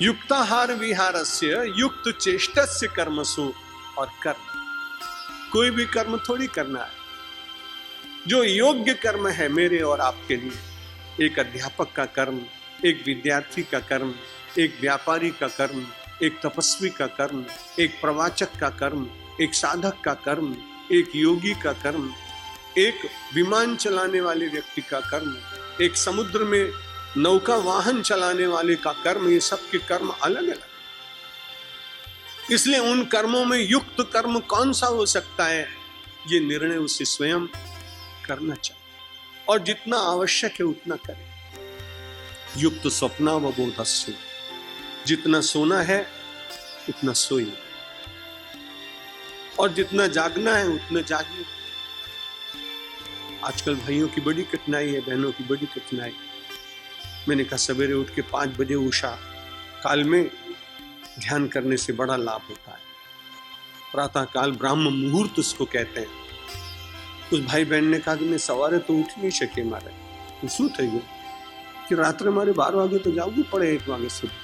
युक्ताहार विहारस्य युक्त चेष्टस्य कर्मसु। और कर्म, कोई भी कर्म थोड़ी करना है, जो योग्य कर्म है मेरे और आपके लिए, एक अध्यापक का कर्म, एक विद्यार्थी का कर्म, एक व्यापारी का कर्म, एक तपस्वी का कर्म, एक प्रवाचक का कर्म, एक साधक का कर्म, एक योगी का कर्म, एक विमान चलाने वाले व्यक्ति का कर्म, एक समुद्र में नौका वाहन चलाने वाले का कर्म, ये सब के कर्म अलग अलग। इसलिए उन कर्मों में युक्त कर्म कौन सा हो सकता है, ये निर्णय उसे स्वयं करना चाहिए और जितना आवश्यक है उतना करे। युक्त स्वप्नावबोधस्य, जितना सोना है उतना सोइए और जितना जागना है उतना जागिए। आजकल भाइयों की बड़ी कठिनाई है, बहनों की बड़ी कठिनाई। मैंने कहा सवेरे उठ के 5 बजे उषा काल में ध्यान करने से बड़ा लाभ होता है। प्रातः काल ब्राह्म मुहूर्त उसको कहते हैं। उस भाई बहन ने कहा कि मैं सवारे तो उठ नहीं सके मारे, तो शू થઈ ગયું कि रात्रे मारे 12 वागे तो जागવું પડે 1 वागे સુધી।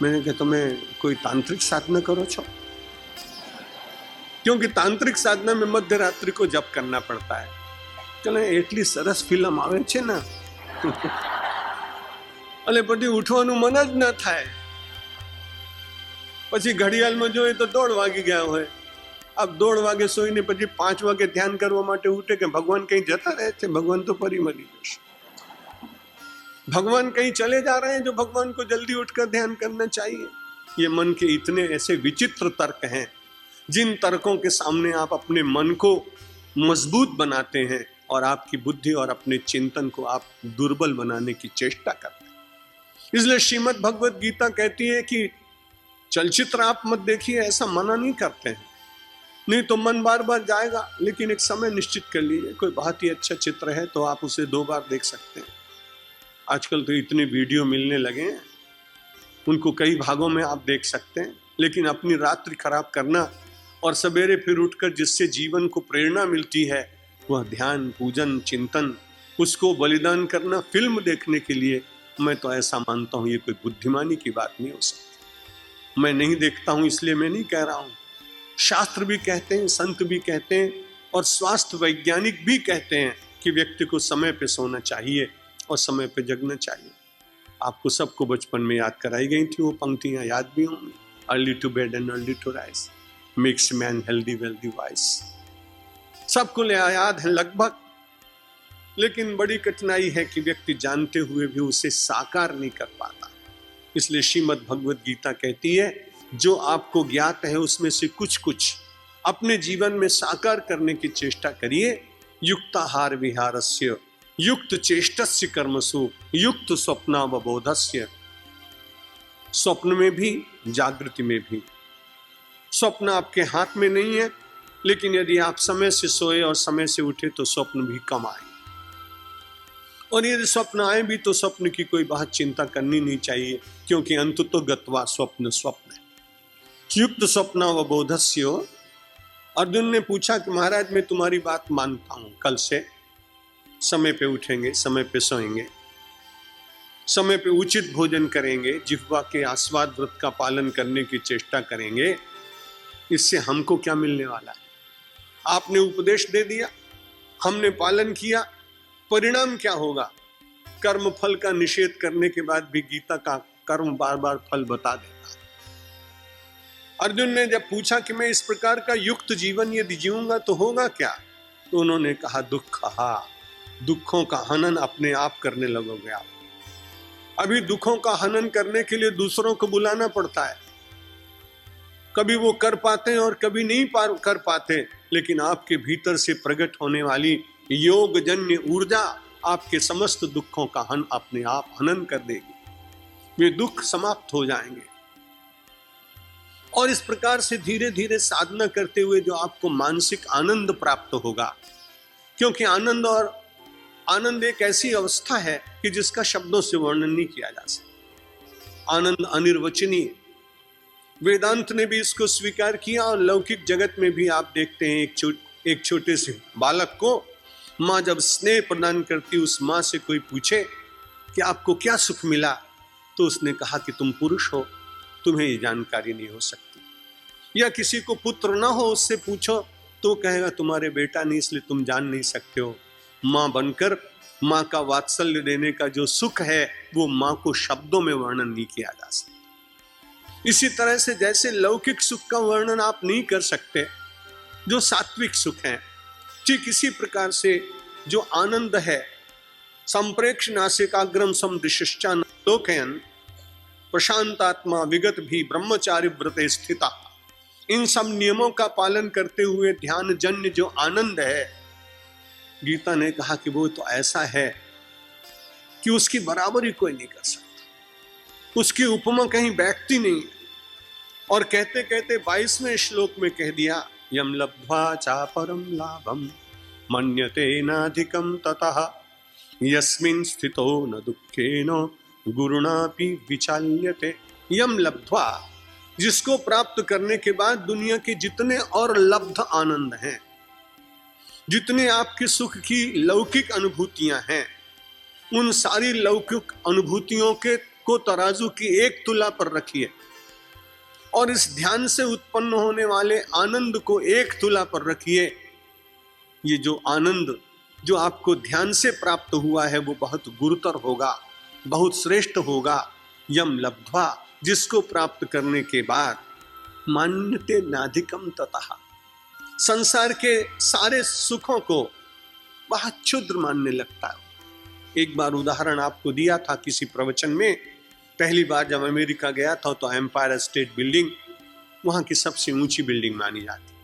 मैंने कहा तुम्हें कोई तांत्रिक साधना करो छो? क्योंकि तांत्रिक साधना में मध्य रात्रि को जप करना पड़ता है। चलो એટલી સરસ ફિલ્મ આવે છે ને અને પછી ઉઠવાનું મન જ ન થાય, પછી ઘડિયાળમાં જોઈએ તો 1:30 વાગી ગયા હોય। अब 1:30 વાગે સોઈને પછી 5 વાગે ध्यान કરવા માટે ઉઠે કે ભગવાન કहीं જતા રહે છે? भगवान तो परी मरी जશે। भगवान कहीं चले जा रहे हैं जो भगवान को जल्दी उठकर ध्यान करना चाहिए। ये मन के इतने ऐसे विचित्र तर्क हैं, जिन तर्कों के सामने आप अपने मन को मजबूत बनाते हैं और आपकी बुद्धि और अपने चिंतन को आप दुर्बल बनाने की चेष्टा करते हैं। इसलिए श्रीमद् भगवत गीता कहती है कि चलचित्र आप मत देखिए, ऐसा मना नहीं करते हैं, नहीं तो मन बार बार जाएगा। लेकिन एक समय निश्चित कर लीजिए, कोई बहुत ही अच्छा चित्र है तो आप उसे 2 बार देख सकते हैं। आजकल तो इतने वीडियो मिलने लगे हैं, उनको कई भागों में आप देख सकते हैं। लेकिन अपनी रात्रि खराब करना और सवेरे फिर उठकर जिससे जीवन को प्रेरणा मिलती है, वह ध्यान, पूजन, चिंतन, उसको बलिदान करना फिल्म देखने के लिए, मैं तो ऐसा मानता हूं ये कोई बुद्धिमानी की बात नहीं हो सकती। मैं नहीं देखता हूं इसलिए मैं नहीं कह रहा हूं, शास्त्र भी कहते हैं, संत भी कहते हैं और स्वास्थ्य वैज्ञानिक भी कहते हैं कि व्यक्ति को समय पे सोना चाहिए और समय पे जगना चाहिए। आपको सबको बचपन में याद कराई गई थी वो पंक्तियां, याद भी होंगी। Early to bed and early to rise makes man healthy wealthy wise. सबको याद है लगभग, लेकिन बड़ी कठिनाई है कि व्यक्ति जानते हुए भी उसे साकार नहीं कर पाता। इसलिए श्रीमद् भगवत गीता कहती है जो आपको ज्ञात है उसमें से कुछ कुछ अपने जीवन में साकार करने की चेष्टा करिए। युक्ताहार विहारस्य युक्त चेष्टस्य कर्मसु युक्त स्वप्नावबोधस्य। स्वप्न में भी, जागृति में भी। स्वप्न आपके हाथ में नहीं है, लेकिन यदि आप समय से सोए और समय से उठे तो स्वप्न भी कम आए। और यदि स्वप्न आए भी तो स्वप्न की कोई बहुत चिंता करनी नहीं चाहिए, क्योंकि अंत तो गत्वा स्वप्न स्वप्न है। युक्त स्वप्नावबोधस्य। अर्जुन ने पूछा कि महाराज मैं तुम्हारी बात मानता हूं, कल से समय पे उठेंगे, समय पे सोएंगे, समय पे उचित भोजन करेंगे, जिह्वा के आस्वाद व्रत का पालन करने की चेष्टा करेंगे। इससे हमको क्या मिलने वाला है? आपने उपदेश दे दिया, हमने पालन किया, परिणाम क्या होगा? कर्म फल का निषेध करने के बाद भी गीता का कर्म बार बार फल बता देता। अर्जुन ने जब पूछा कि मैं इस प्रकार का युक्त जीवन यदि जीऊंगा तो होगा क्या, तो उन्होंने कहा दुःखहा, दुखों का हनन अपने आप करने लगोगे आप। अभी दुखों का हनन करने के लिए दूसरों को बुलाना पड़ता है, कभी वो कर पाते हैं और कभी नहीं कर पाते, लेकिन आपके भीतर से प्रकट होने वाली योग जन्य ऊर्जा आपके समस्त दुखों का अपने आप हनन कर देगी। वे दुख समाप्त हो जाएंगे। और इस प्रकार से धीरे धीरे साधना करते हुए जो आपको मानसिक आनंद प्राप्त होगा, क्योंकि आनंद एक ऐसी अवस्था है कि जिसका शब्दों से वर्णन नहीं किया जा सकता। आनंद अनिर्वचनीय। वेदांत ने भी इसको स्वीकार किया और लौकिक जगत में भी आप देखते हैं एक छोटे से बालक को माँ जब स्नेह प्रदान करती, उस माँ से कोई पूछे कि आपको क्या सुख मिला, तो उसने कहा कि तुम पुरुष हो, तुम्हें ये जानकारी नहीं हो सकती। या किसी को पुत्र ना हो, उससे पूछो तो कहेगा तुम्हारे बेटा नहीं इसलिए तुम जान नहीं सकते हो। माँ बनकर माँ का वात्सल्य देने का जो सुख है वो माँ को शब्दों में वर्णन नहीं किया जा सकता। इसी तरह से जैसे लौकिक सुख का वर्णन आप नहीं कर सकते, जो सात्विक सुख है, ठीक इसी प्रकार से जो आनंद है, संप्रेक्ष नासिकाग्रम समदृशिश्चान लोकयन प्रशांतात्मा विगत भी ब्रह्मचारी व्रते स्थिता, इन सब नियमों का पालन करते हुए ध्यान जन्य जो आनंद है, गीता ने कहा कि वो तो ऐसा है कि उसकी बराबरी कोई नहीं कर सकता, उसकी उपमा कहीं बैठती नहीं। और कहते कहते 22वें श्लोक में कह दिया, यम लब्ध्वा चापरम लाभम मन्यते नाधिकम ततः यस्मिन् स्थितो न दुःखेन गुरुणापि विचाल्यते। यम लब्ध्वा, जिसको प्राप्त करने के बाद दुनिया के जितने और लब्ध आनंद हैं, जितने आपके सुख की लौकिक अनुभूतियां हैं, उन सारी लौकिक अनुभूतियों के को तराजू की एक तुला पर रखिए और इस ध्यान से उत्पन्न होने वाले आनंद को एक तुला पर रखिए। ये जो आनंद जो आपको ध्यान से प्राप्त हुआ है वो बहुत गुरुतर होगा, बहुत श्रेष्ठ होगा। यम लब्ध्वा, जिसको प्राप्त करने के बाद मान्यते नाधिकम ततः, संसार के सारे सुखों को बहुत क्षुद्र मानने लगता है। एक बार उदाहरण आपको दिया था किसी प्रवचन में, पहली बार जब अमेरिका गया था तो एम्पायर स्टेट बिल्डिंग वहां की सबसे ऊंची बिल्डिंग मानी जाती।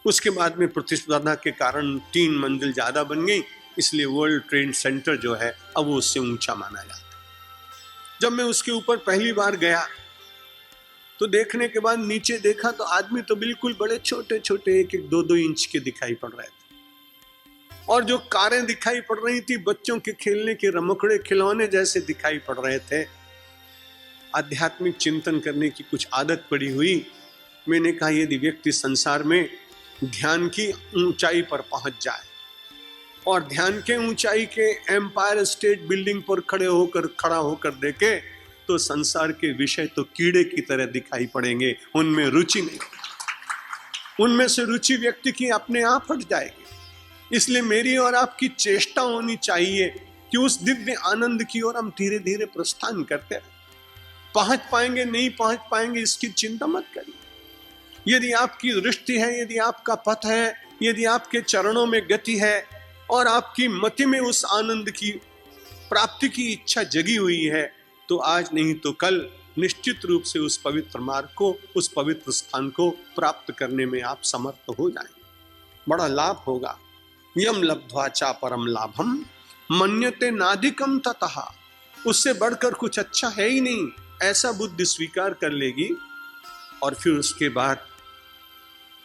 उसके बाद में प्रतिस्पर्धा के कारण 3 मंजिल ज्यादा बन गई, इसलिए वर्ल्ड ट्रेड सेंटर जो है अब वो उससे ऊंचा माना जाता है। जब मैं उसके ऊपर पहली बार गया तो देखने के बाद नीचे देखा तो आदमी तो बिल्कुल बड़े छोटे छोटे 1-1, 2-2 इंच के दिखाई पड़ रहे थे, और जो कारें दिखाई पड़ रही थी बच्चों के खेलने के रमकड़े खिलौने जैसे दिखाई पड़ रहे थे। आध्यात्मिक चिंतन करने की कुछ आदत पड़ी हुई। मैंने कहा यदि व्यक्ति संसार में ध्यान की ऊंचाई पर पहुंच जाए और ध्यान के ऊंचाई के एम्पायर स्टेट बिल्डिंग पर खड़ा होकर देखे तो संसार के विषय तो कीड़े की तरह दिखाई पड़ेंगे, उनमें रुचि नहीं, उनमें से रुचि व्यक्ति की अपने आप हट जाएगी। इसलिए मेरी और आपकी चेष्टा होनी चाहिए कि उस दिव्य आनंद की ओर हम धीरे धीरे प्रस्थान करते रहें। पहुंच पाएंगे नहीं पहुंच पाएंगे इसकी चिंता मत करिए। यदि आपकी दृष्टि है, यदि आपका पथ है, यदि आपके चरणों में गति है और आपकी मति में उस आनंद की प्राप्ति की इच्छा जगी हुई है, तो आज नहीं तो कल निश्चित रूप से उस पवित्र मार्ग को, उस पवित्र स्थान को प्राप्त करने में आप समर्थ हो जाएंगे। बड़ा लाभ होगा। यम लब्ध्वा चा परम लाभम मन्यते नाधिकम ततः, उससे बढ़कर कुछ अच्छा है ही नहीं, ऐसा बुद्धि स्वीकार कर लेगी। और फिर उसके बाद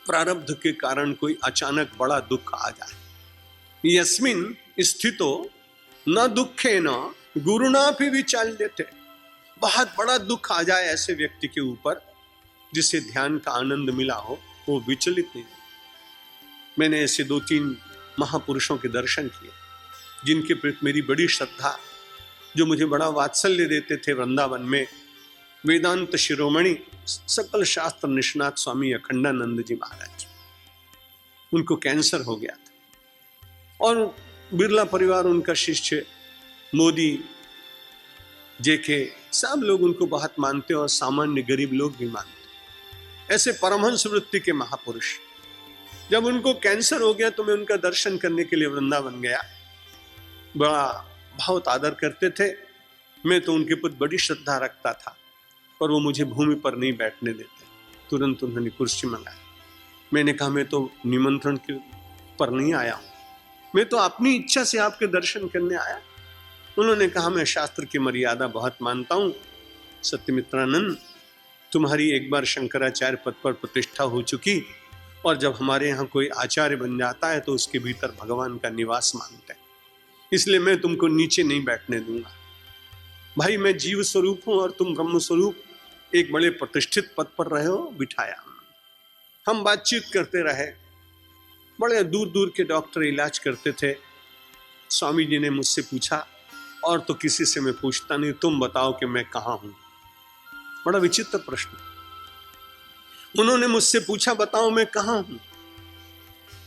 प्रारब्ध के कारण कोई अचानक बड़ा दुख आ जाए, यस्मिन स्थितो न दुखे न गुरुना भी विचाल्य थे, बहुत बड़ा दुख आ जाए ऐसे व्यक्ति के ऊपर जिसे ध्यान का आनंद मिला हो, वो विचलित नहीं। मैंने ऐसे 2-3 महापुरुषों के दर्शन किए जिनके प्रति मेरी बड़ी श्रद्धा, जो मुझे बड़ा वात्सल्य देते थे। वृंदावन में वेदांत शिरोमणि सकल शास्त्र निष्णात स्वामी अखंडानंद जी महाराज, उनको कैंसर हो गया था और बिरला परिवार उनका शिष्य, मोदी, जेके, सब लोग उनको बहुत मानते और सामान्य गरीब लोग भी मानते। ऐसे परमहंस वृत्ति के महापुरुष, जब उनको कैंसर हो गया तो मैं उनका दर्शन करने के लिए वृंदावन गया। बड़ा बहुत आदर करते थे, मैं तो उनके प्रति बड़ी श्रद्धा रखता था, पर वो मुझे भूमि पर नहीं बैठने देते। तुरंत उन्होंने कुर्सी मंगाई। मैंने कहा मैं तो निमंत्रण के पर नहीं आया हूँ, मैं तो अपनी इच्छा से आपके दर्शन करने आया। उन्होंने कहा मैं शास्त्र की मर्यादा बहुत मानता हूँ सत्यमित्रानंद, तुम्हारी एक बार शंकराचार्य पद पर प्रतिष्ठा हो चुकी, और जब हमारे यहाँ कोई आचार्य बन जाता है तो उसके भीतर भगवान का निवास मानते हैं, इसलिए मैं तुमको नीचे नहीं बैठने दूंगा। भाई मैं जीव स्वरूप हूं और तुम ब्रह्म स्वरूप, एक बड़े प्रतिष्ठित पद पर रहे हो, बिठाया। हम बातचीत करते रहे। बड़े दूर दूर के डॉक्टर इलाज करते थे। स्वामी जी ने मुझसे पूछा और तो किसी से मैं पूछता नहीं, तुम बताओ कि मैं कहां हूं। बड़ा विचित्र प्रश्न। उन्होंने मुझसे पूछा बताओ मैं कहां हूं।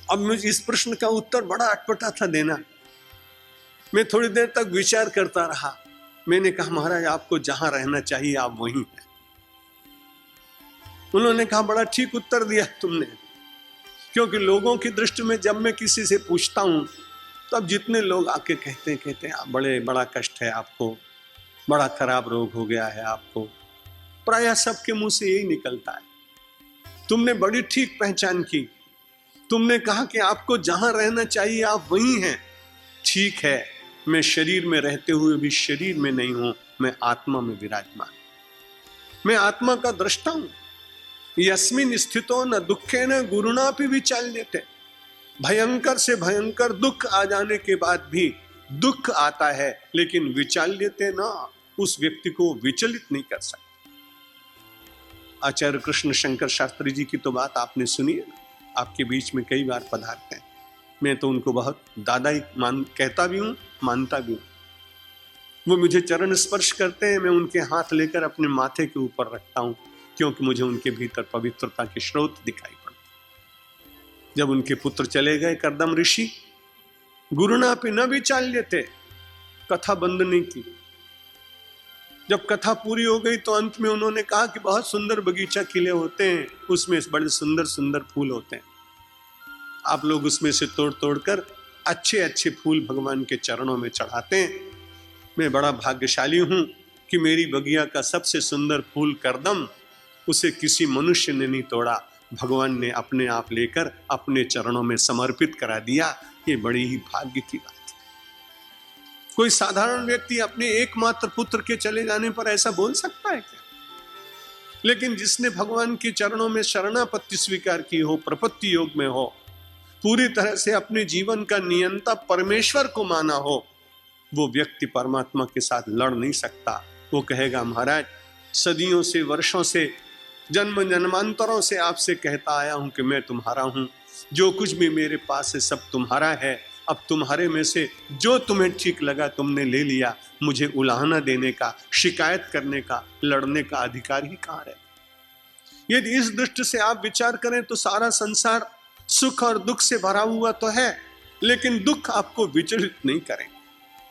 अब मुझे इस प्रश्न का उत्तर बड़ा अटपटा था देना। मैं थोड़ी देर तक विचार करता रहा। मैंने कहा महाराज आपको जहां रहना चाहिए आप वहीं हैं। उन्होंने कहा बड़ा ठीक उत्तर दिया तुमने, क्योंकि लोगों की दृष्टि में जब मैं किसी से पूछता हूं तब जितने लोग आके कहते हैं आप बड़ा कष्ट है आपको, बड़ा खराब रोग हो गया है आपको, प्रायः सबके मुंह से यही निकलता है। तुमने बड़ी ठीक पहचान की। तुमने कहा कि आपको जहां रहना चाहिए आप वहीं हैं। ठीक है, मैं शरीर में रहते हुए भी शरीर में नहीं हूं, मैं आत्मा में विराजमान, मैं आत्मा का दृष्टा हूं। यस्मिन स्थितो न दुखे न गुरुणा भी विचाल्यते। भयंकर से भयंकर दुख आ जाने के बाद भी दुख आता है, लेकिन विचाल्यते ना, उस व्यक्ति को विचलित नहीं कर सकता। आचार्य कृष्ण शंकर शास्त्री जी की तो बात आपने सुनी है ना, आपके बीच में कई बार पधारते हैं। मैं तो उनको बहुत दादा ही कहता भी हूं, मानता भी हूं। वो मुझे चरण स्पर्श करते हैं, मैं उनके हाथ लेकर अपने माथे के ऊपर रखता हूं, क्योंकि मुझे उनके भीतर पवित्रता के स्रोत दिखाई पड़ते। जब उनके पुत्र चले गए कर्दम ऋषि, गुरुना पे न विचाल्य थे, कथा बंद नहीं की। जब कथा पूरी हो गई तो अंत में उन्होंने कहा कि बहुत सुंदर बगीचा खिले होते हैं, उसमें बड़े सुंदर सुंदर फूल होते हैं, आप लोग उसमें से तोड़ तोड़ कर अच्छे अच्छे फूल भगवान के चरणों में चढ़ाते हैं। मैं बड़ा भाग्यशाली हूं कि मेरी बगिया का सबसे सुंदर फूल करदम, उसे किसी मनुष्य ने नहीं तोड़ा, भगवान ने अपने आप लेकर अपने चरणों में समर्पित करा दिया। ये बड़ी ही भाग्य की बात है। कोई साधारण व्यक्ति अपने एकमात्र पुत्र के चले जाने पर ऐसा बोल सकता है क्या? लेकिन जिसने भगवान के चरणों में शरणापत्ति स्वीकार की हो, प्रपत्ति योग में हो, पूरी तरह से अपने जीवन का नियंता परमेश्वर को माना हो, वो व्यक्ति परमात्मा के साथ लड़ नहीं सकता। वो कहेगा महाराज सदियों से, वर्षों से, जन्म जन्मांतरों से आपसे कहता आया हूं कि मैं तुम्हारा हूं, जो कुछ भी मेरे पास है सब तुम्हारा है। अब तुम्हारे में से जो तुम्हें ठीक लगा तुमने ले लिया, मुझे उलाहना देने का, शिकायत करने का, लड़ने का अधिकार ही कहां है? यदि इस दृष्टि से आप विचार करें तो सारा संसार सुख और दुख से भरा हुआ तो है, लेकिन दुख आपको विचलित नहीं करें।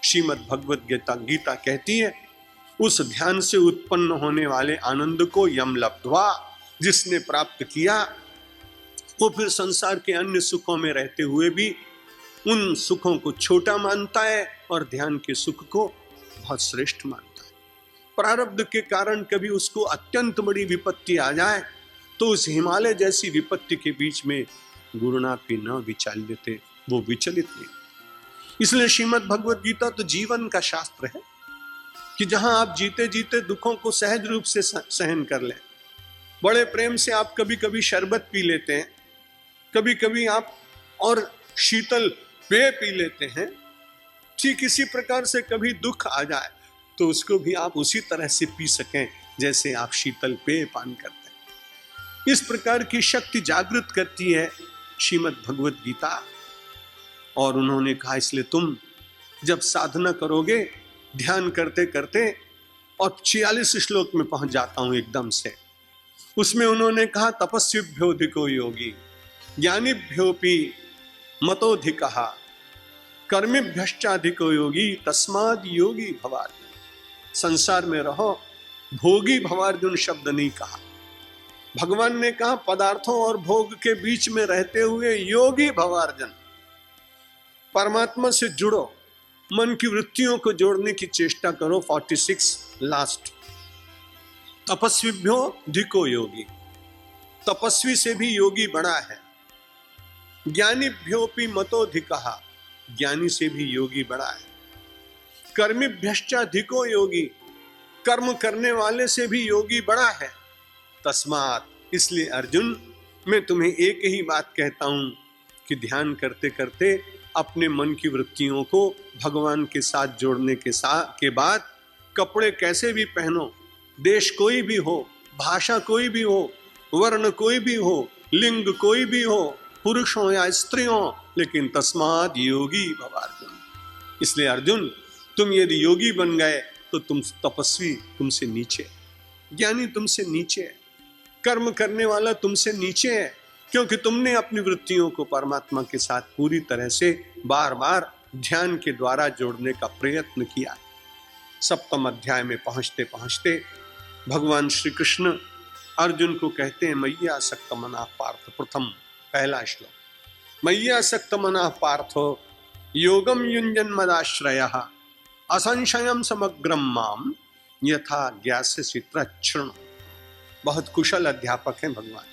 श्रीमद् भगवद गीता कहती है, उस ध्यान से उत्पन्न होने वाले आनंद को यम लब्ध्वा, जिसने प्राप्त किया वो फिर संसार के अन्य सुखों में रहते हुए भी उन सुखों को छोटा मानता है और ध्यान के सुख को बहुत श्रेष्ठ मानता है। प्रारब्ध के कारण कभी उसको अत्यंत बड़ी विपत्ति आ जाए तो उस हिमालय जैसी विपत्ति के बीच में गुरुनापि न विचाल्यते, वो विचलित नहीं। इसलिए श्रीमद् भगवद गीता तो जीवन का शास्त्र है कि जहां आप जीते जीते दुखों को सहज रूप से सहन कर लें। बड़े प्रेम से आप कभी कभी शरबत पी लेते हैं, कभी कभी आप और शीतल पेय पी लेते हैं। ठीक इसी प्रकार से कभी दुख आ जाए तो उसको भी आप उसी तरह से पी सकें जैसे आप शीतल पेय पान करते हैं। इस प्रकार की शक्ति जागृत करती है श्रीमद् भगवद गीता। और उन्होंने कहा इसलिए तुम जब साधना करोगे, ध्यान करते करते, और 46 श्लोक में पहुंच जाता हूं एकदम से, उसमें उन्होंने कहा तपस्विभ्योधिको योगी ज्ञानिभ्योपि मतोधिकः कर्मिभ्यश्चाधिको योगी तस्माद् योगी भवार्जुन। संसार में रहो, भोगी भवार्जुन शब्द नहीं कहा। भगवान ने कहा पदार्थों और भोग के बीच में रहते हुए योगी भवार्जुन, परमात्मा से जुड़ो, मन की वृत्तियों को जोड़ने की चेष्टा करो। 46 लास्ट, तपस्विभ्यो धिको योगी, तपस्वी से भी योगी बड़ा है। ज्ञानीभ्योपि मतोधिकः, ज्ञानी से भी योगी बड़ा है। कर्मिभ्यश्चाधिको योगी, कर्म करने वाले से भी योगी बड़ा है। तस्मात्, इसलिए अर्जुन मैं तुम्हें एक ही बात कहता हूं कि ध्यान करते करते अपने मन की वृत्तियों को भगवान के साथ जोड़ने के बाद कपड़े कैसे भी पहनो, देश कोई भी हो, भाषा कोई भी हो, वर्ण कोई भी हो, लिंग कोई भी हो, पुरुष हो या स्त्री हो, लेकिन तस्माद् योगी भव अर्जुन। इसलिए अर्जुन तुम यदि योगी बन गए तो तुम तपस्वी तुमसे नीचे, ज्ञानी तुमसे नीचे है, कर्म करने वाला तुमसे नीचे है, क्योंकि तुमने अपनी वृत्तियों को परमात्मा के साथ पूरी तरह से बार बार ध्यान के द्वारा जोड़ने का प्रयत्न किया। सप्तम अध्याय में पहुंचते पहुंचते भगवान श्री कृष्ण अर्जुन को कहते हैं, मय्या सक्त मना पार्थ, प्रथम पहला श्लोक, मय्या सक्त मना पार्थ योगम युञ्जन मदाश्रयः असंशयम समग्रम माम यथा ज्ञास्यसि तच्छृणु। बहुत कुशल अध्यापक हैं भगवान,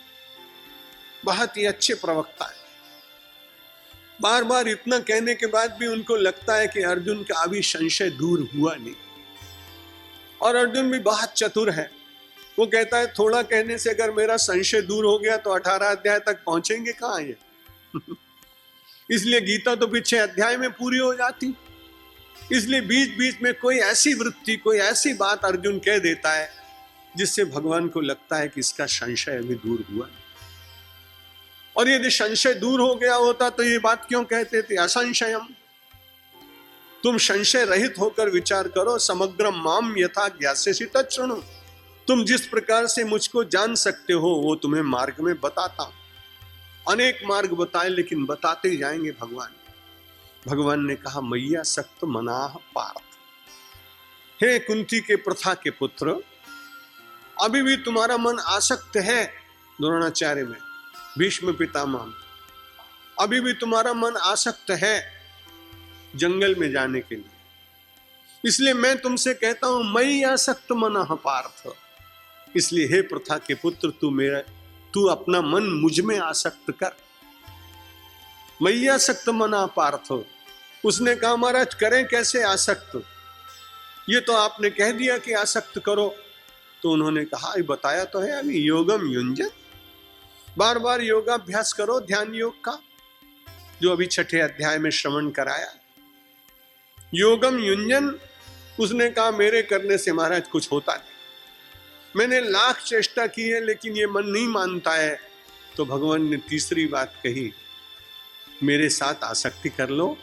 बहुत ही अच्छे प्रवक्ता है। बार बार इतना कहने के बाद भी उनको लगता है कि अर्जुन का अभी संशय दूर हुआ नहीं, और अर्जुन भी बहुत चतुर है। वो कहता है थोड़ा कहने से अगर मेरा संशय दूर हो गया तो 18 अध्याय तक पहुंचेंगे कहां ये इसलिए गीता तो पीछे अध्याय में पूरी हो जाती। इसलिए बीच बीच में कोई ऐसी वृत्ति, कोई ऐसी बात अर्जुन कह देता है जिससे भगवान को लगता है कि इसका संशय अभी दूर हुआ नहीं। और यदि संशय दूर हो गया होता तो ये बात क्यों कहते थे, असंशयम, तुम संशय रहित होकर विचार करो, समग्रम माम यथा ज्ञास्यसि तच्छृणु, तुम जिस प्रकार से मुझको जान सकते हो वो तुम्हें मार्ग में बताता हूं। अनेक मार्ग बताए लेकिन बताते ही जाएंगे भगवान। भगवान ने कहा, मैया सक्त मनाह पार्थ, हे कुंती के प्रथा के पुत्र, अभी भी तुम्हारा मन आसक्त है द्रोणाचार्य में, भीष्म पितामह, अभी भी तुम्हारा मन आसक्त है जंगल में जाने के लिए, इसलिए मैं तुमसे कहता हूं मैया सक्त मनाह पार्थ। इसलिए हे प्रथा के पुत्र, तू अपना मन मुझ में आसक्त कर। मैया सक्त मना पार्थ। उसने कहा महाराज करें कैसे आसक्त, ये तो आपने कह दिया कि आसक्त करो। तो उन्होंने कहा ये बताया तो है अभी, योगम युञ्जन, बार बार योगाभ्यास करो ध्यान योग का, जो अभी 6ठे अध्याय में श्रवण कराया। योगम युञ्जन, उसने कहा मेरे करने से महाराज कुछ होता नहीं, मैंने लाख चेष्टा की है लेकिन ये मन नहीं मानता है। तो भगवान ने तीसरी बात कही, मेरे साथ आसक्ति कर लो,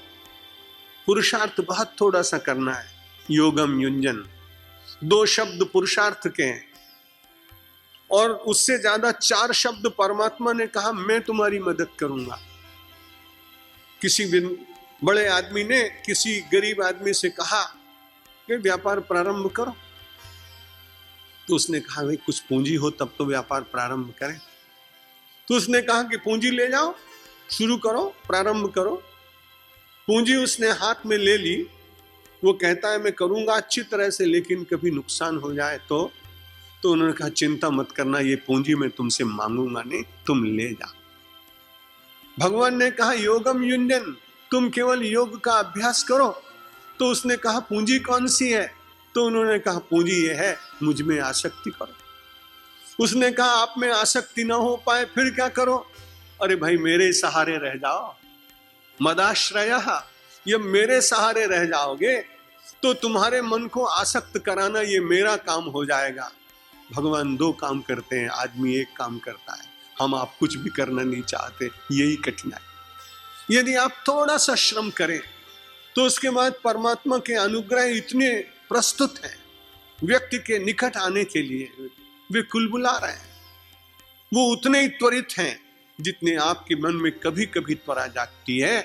पुरुषार्थ बहुत थोड़ा सा करना है। योगम युञ्जन 2 शब्द पुरुषार्थ के हैं, और उससे ज्यादा 4 शब्द परमात्मा ने कहा मैं तुम्हारी मदद करूंगा। किसी बड़े आदमी ने किसी गरीब आदमी से कहा कि व्यापार प्रारंभ करो, तो उसने कहा भाई कुछ पूंजी हो तब तो व्यापार प्रारंभ करें। तो उसने कहा कि पूंजी ले जाओ, शुरू करो, प्रारंभ करो। पूंजी उसने हाथ में ले ली। वो कहता है मैं करूंगा अच्छी तरह से, लेकिन कभी नुकसान हो जाए तो उन्होंने कहा चिंता मत करना, ये पूंजी मैं तुमसे मांगूंगा नहीं, तुम ले जा। भगवान ने कहा योगम युञ्जन, तुम केवल योग का अभ्यास करो। तो उसने कहा पूंजी कौन सी है? तो उन्होंने कहा पूंजी ये है, मुझ में आसक्ति करो। उसने कहा आप में आसक्ति ना हो पाए फिर क्या करो? अरे भाई मेरे सहारे रह जाओ, मदाश्रयः, ये मेरे सहारे रह जाओगे तो तुम्हारे मन को आसक्त कराना ये मेरा काम हो जाएगा। भगवान 2 काम करते हैं, आदमी 1 काम करता है। हम आप कुछ भी करना नहीं चाहते, यही कठिनाई। यदि आप थोड़ा सा श्रम करें तो उसके बाद परमात्मा के अनुग्रह इतने प्रस्तुत हैं व्यक्ति के निकट आने के लिए, वे कुलबुला रहे हैं, वो उतने ही त्वरित हैं जितने आपके मन में कभी कभी त्वरा जागती है